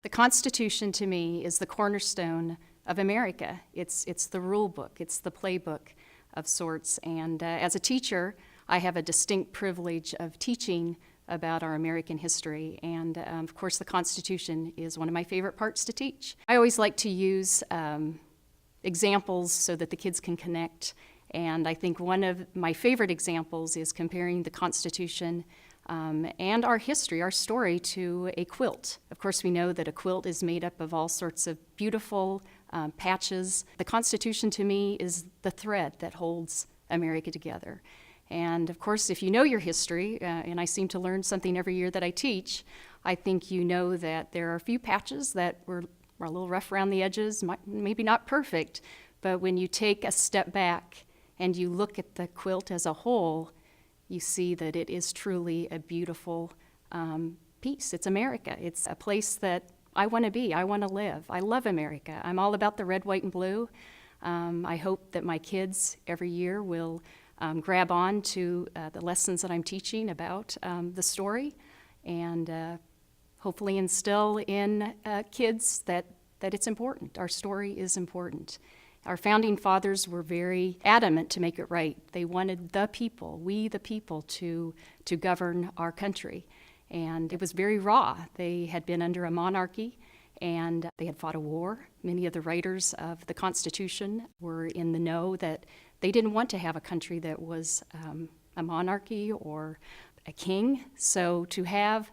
The Constitution to me is the cornerstone of America. It's the rule book, it's the playbook of sorts. And as a teacher, I have a distinct privilege of teaching about our American history. And of course, the Constitution is one of my favorite parts to teach. I always like to use examples so that the kids can connect. And I think one of my favorite examples is comparing the Constitution and our history, our story, to a quilt. Of course, we know that a quilt is made up of all sorts of beautiful patches. The Constitution, to me, is the thread that holds America together. And of course, if you know your history, and I seem to learn something every year that I teach, I think you know that there are a few patches that were a little rough around the edges, maybe not perfect, but when you take a step back and you look at the quilt as a whole, you see that it is truly a beautiful piece. It's America. It's a place that I want to be. I want to live. I love America. I'm all about the red, white, and blue. I hope that my kids every year will grab on to the lessons that I'm teaching about the story and hopefully instill in kids that it's important. Our story is important. Our founding fathers were very adamant to make it right. They wanted the people, we the people, to govern our country. And it was very raw. They had been under a monarchy and they had fought a war. Many of the writers of the Constitution were in the know that they didn't want to have a country that was a monarchy or a king. So to have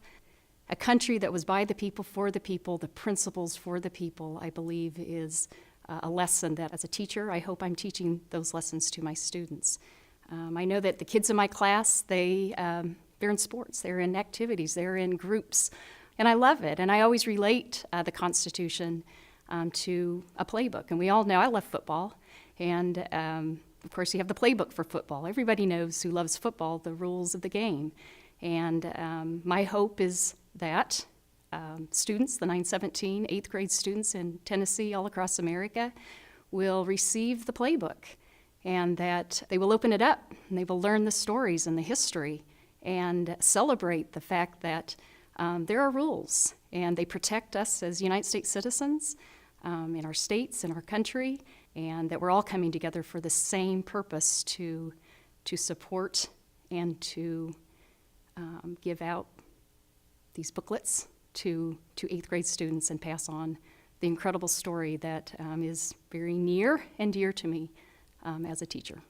a country that was by the people, for the people, the principles for the people, I believe is a lesson that as a teacher, I hope I'm teaching those lessons to my students. I know that the kids in my class, they're in sports, they're in activities, they're in groups, and I love it. And I always relate the Constitution to a playbook. And we all know I love football, and of course you have the playbook for football. Everybody knows who loves football, the rules of the game. And my hope is that students, the 917, 8th grade students in Tennessee, all across America, will receive the playbook and that they will open it up and they will learn the stories and the history and celebrate the fact that there are rules and they protect us as United States citizens in our states, in our country, and that we're all coming together for the same purpose to support and to give out these booklets to 8th grade students and pass on the incredible story that is very near and dear to me as a teacher.